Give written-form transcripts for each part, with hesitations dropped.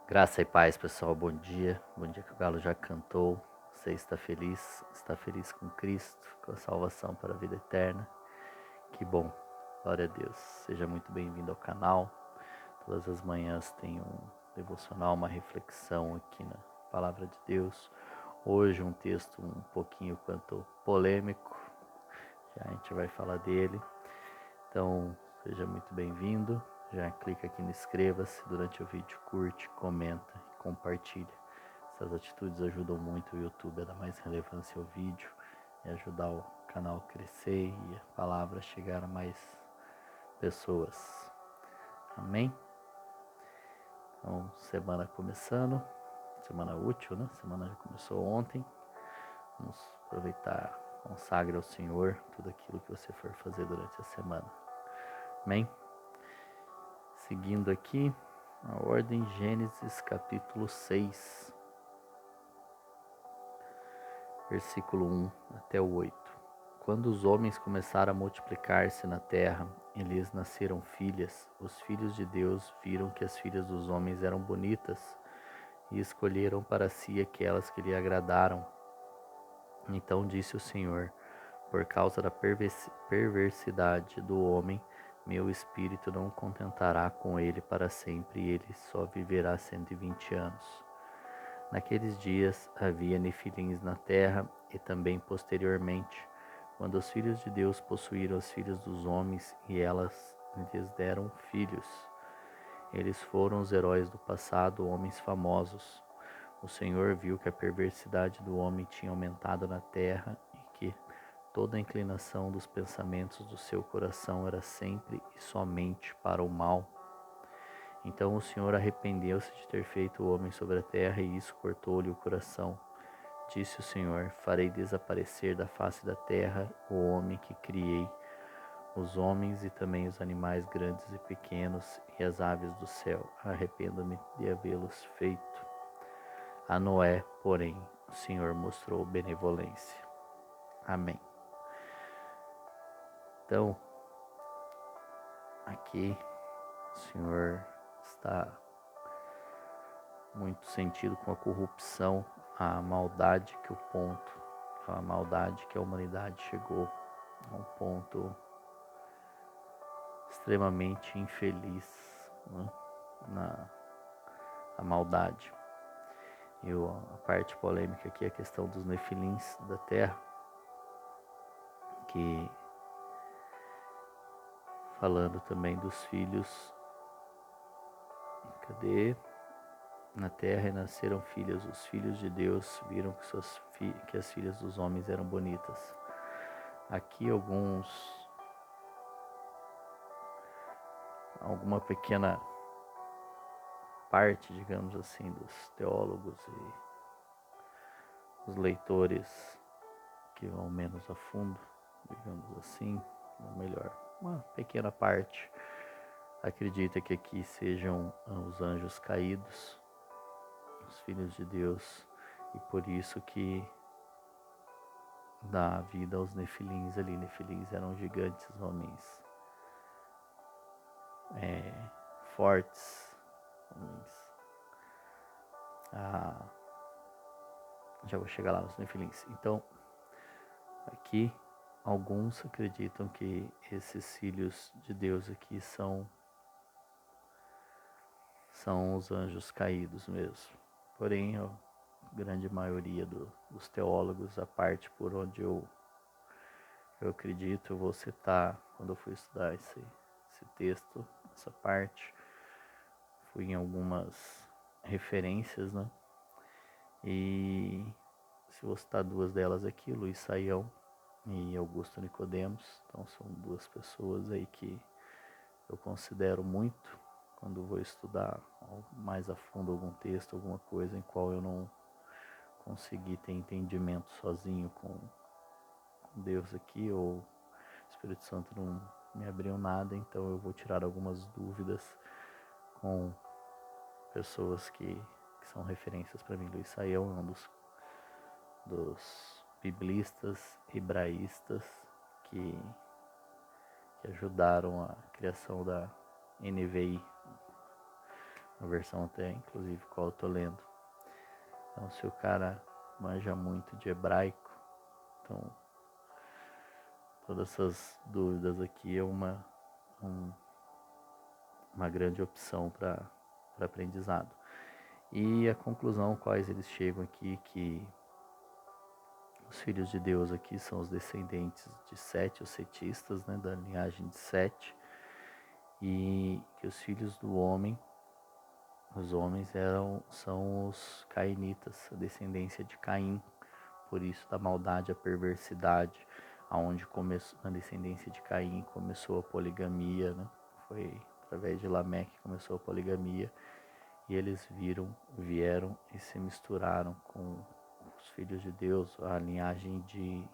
Graça e paz, pessoal. Bom dia. Bom dia que o galo já cantou. Você está feliz com Cristo, com a salvação para a vida eterna. Que bom. Glória a Deus. Seja muito bem-vindo ao canal. Todas as manhãs tem um devocional, uma reflexão aqui na Palavra de Deus. Hoje um texto um pouquinho quanto polêmico. Já a gente vai falar dele. Então, seja muito bem-vindo. Já clica aqui no inscreva-se durante o vídeo, curte, comenta e compartilha. Essas atitudes ajudam muito o YouTube a dar mais relevância ao vídeo e ajudar o canal a crescer e a palavra chegar a mais pessoas. Amém? Então, semana começando, semana útil, né? Semana já começou ontem. Vamos aproveitar, consagre ao Senhor tudo aquilo que você for fazer durante a semana. Amém? Seguindo aqui, a ordem, Gênesis capítulo 6, versículo 1 até o 8. Quando os homens começaram a multiplicar-se na terra e lhes nasceram filhas, os filhos de Deus viram que as filhas dos homens eram bonitas e escolheram para si aquelas que lhe agradaram. Então disse o Senhor: por causa da perversidade do homem, meu espírito não contentará com ele para sempre, e ele só viverá 120 anos. Naqueles dias havia nefilins na terra, e também posteriormente, quando os filhos de Deus possuíram as filhas dos homens, e elas lhes deram filhos. Eles foram os heróis do passado, homens famosos. O Senhor viu que a perversidade do homem tinha aumentado na terra, e que toda a inclinação dos pensamentos do seu coração era sempre e somente para o mal. Então o Senhor arrependeu-se de ter feito o homem sobre a terra, e isso cortou-lhe o coração. Disse o Senhor: farei desaparecer da face da terra o homem que criei, os homens e também os animais grandes e pequenos, e as aves do céu. Arrependo-me de havê-los feito. A Noé, porém, o Senhor mostrou benevolência. Amém. Então, aqui o Senhor está muito sentido com a corrupção, a maldade a maldade que a humanidade chegou a um ponto extremamente infeliz, né? A maldade. E a parte polêmica aqui é a questão dos nefilins da terra, que falando também dos filhos, na terra nasceram filhas, os filhos de Deus viram que as filhas dos homens eram bonitas. Aqui alguma pequena parte, digamos assim, dos teólogos e os leitores que vão menos a fundo, digamos assim, ou melhor, uma pequena parte acredita que aqui sejam os anjos caídos, os filhos de Deus, e por isso que dá vida aos nefilins ali. Nefilins eram gigantes, homens fortes, homens. Já vou chegar lá nos nefilins. Então, aqui alguns acreditam que esses filhos de Deus aqui são os anjos caídos mesmo. Porém, a grande maioria dos teólogos, a parte por onde eu acredito, eu vou citar quando eu fui estudar esse texto, essa parte, fui em algumas referências, né? E se vou citar duas delas aqui, Luiz Saião e Augusto Nicodemos. Então são duas pessoas aí que eu considero muito quando vou estudar mais a fundo algum texto, alguma coisa em qual eu não consegui ter entendimento sozinho com Deus aqui, ou o Espírito Santo não me abriu nada, então eu vou tirar algumas dúvidas com pessoas que são referências para mim. Luiz Saião é um dos biblistas, hebraístas que ajudaram a criação da NVI, a versão até inclusive qual eu tô lendo. Então se o cara manja muito de hebraico, então todas essas dúvidas aqui é uma grande opção para aprendizado. E a conclusão quais eles chegam aqui, que os filhos de Deus aqui são os descendentes de Sete, os setistas, né, da linhagem de Sete, e que os filhos do homem, os homens são os cainitas, a descendência de Caim, por isso da maldade, a perversidade, aonde começou, na descendência de Caim começou a poligamia, né? Foi através de Lameque que começou a poligamia, e eles vieram e se misturaram com os filhos de Deus, a linhagem de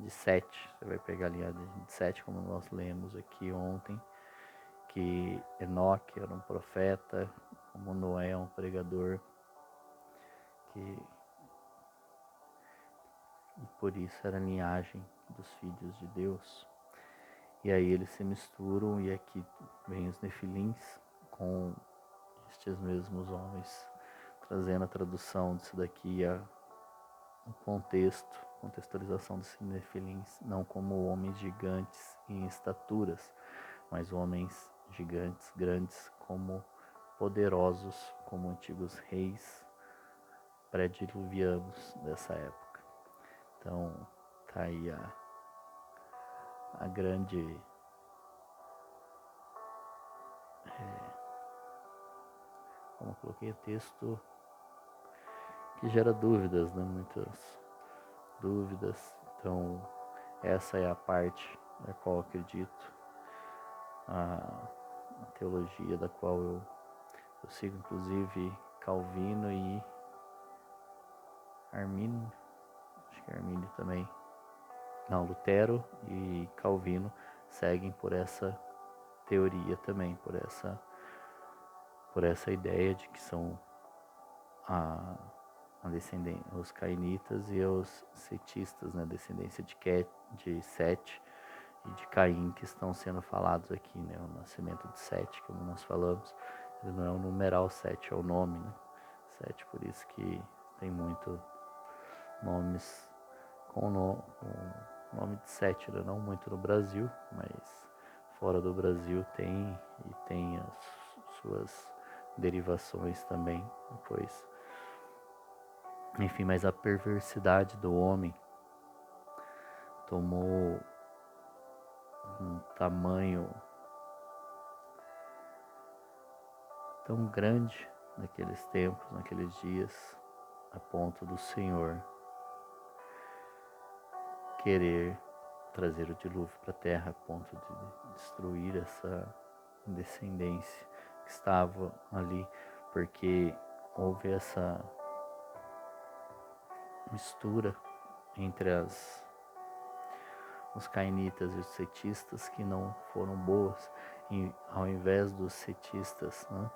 Sete. Você vai pegar a linhagem de Sete, como nós lemos aqui ontem, que Enoque era um profeta, como Noé é um pregador, e por isso era a linhagem dos filhos de Deus. E aí eles se misturam, e aqui vem os nefilins com estes mesmos homens, trazendo a tradução disso daqui a um contextualização dos nefilins, não como homens gigantes em estaturas, mas homens gigantes, grandes, como poderosos, como antigos reis pré-diluvianos dessa época. Então, tá aí a grande como eu coloquei, texto que gera dúvidas, né? Muitas dúvidas. Então, essa é a parte da qual eu acredito, a teologia da qual eu sigo, inclusive Calvino e Armínio, acho que Armínio também, não, Lutero e Calvino seguem por essa teoria também, por essa ideia de que são a os cainitas e os setistas, né, descendência de Sete e de Caim, que estão sendo falados aqui, né, o nascimento de Sete, como nós falamos, ele não é o numeral 7, é o nome, né, 7, por isso que tem muito nomes com o nome de Sete, né, não muito no Brasil, mas fora do Brasil tem, e tem as suas derivações também, depois. Enfim, mas a perversidade do homem tomou um tamanho tão grande naqueles tempos, naqueles dias, a ponto do Senhor querer trazer o dilúvio para a terra, a ponto de destruir essa descendência que estava ali, porque houve essa mistura entre os cainitas e os setistas que não foram boas, e ao invés dos setistas, né,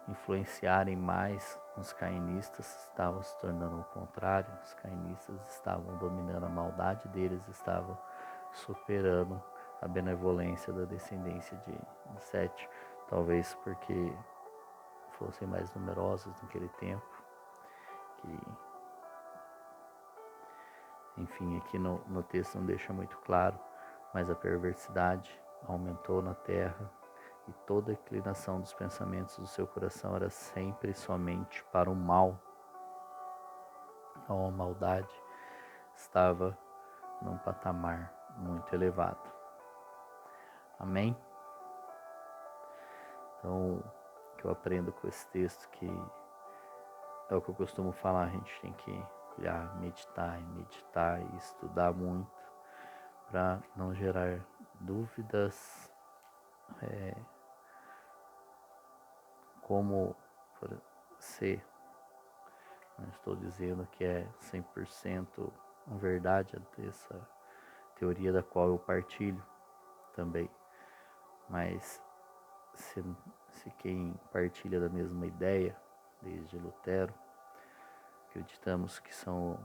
influenciarem mais os cainistas, estavam se tornando o contrário. Os cainistas estavam dominando, a maldade deles estava superando a benevolência da descendência de Sete, talvez porque fossem mais numerosos naquele tempo, que enfim, aqui no texto não deixa muito claro, mas a perversidade aumentou na terra, e toda a inclinação dos pensamentos do seu coração era sempre somente para o mal. A maldade estava num patamar muito elevado. Amém? Então, o que eu aprendo com esse texto, que é o que eu costumo falar, a gente tem que meditar e estudar muito para não gerar dúvidas, como por ser. Não estou dizendo que é 100% verdade essa teoria da qual eu partilho também, mas se quem partilha da mesma ideia, desde Lutero, acreditamos que são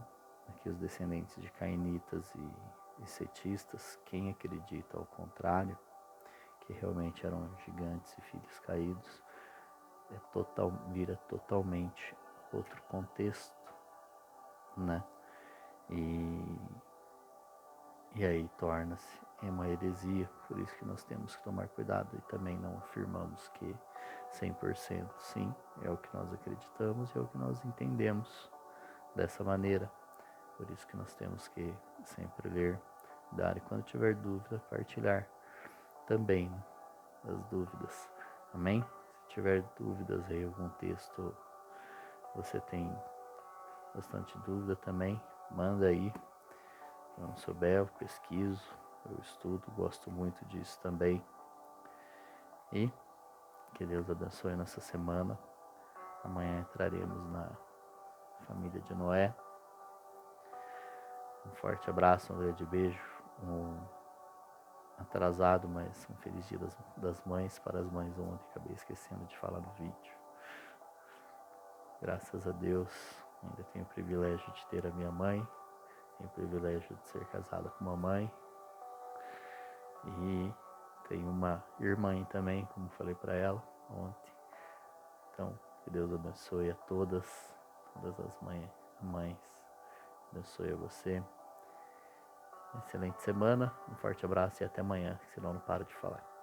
aqui os descendentes de cainitas e setistas, quem acredita ao contrário, que realmente eram gigantes e filhos caídos, vira totalmente outro contexto, né? E, e aí torna-se uma heresia, por isso que nós temos que tomar cuidado e também não afirmamos que 100% sim, é o que nós acreditamos e é o que nós entendemos dessa maneira. Por isso que nós temos que sempre ler, dar e quando tiver dúvida, partilhar também, né, as dúvidas. Amém? Se tiver dúvidas aí, algum texto você tem bastante dúvida também, manda aí. Se eu não souber, eu pesquiso, eu estudo, gosto muito disso também. E que Deus abençoe nessa semana. Amanhã entraremos na família de Noé. Um forte abraço, um grande beijo, um atrasado, mas um feliz dia das mães para as mães ontem. Acabei esquecendo de falar no vídeo. Graças a Deus, ainda tenho o privilégio de ter a minha mãe. Tenho o privilégio de ser casado com uma mãe. E tenho uma irmã também, como falei para ela ontem. Então, que Deus abençoe a todas as mães. Abençoe a você. Excelente semana, um forte abraço e até amanhã, senão eu não paro de falar.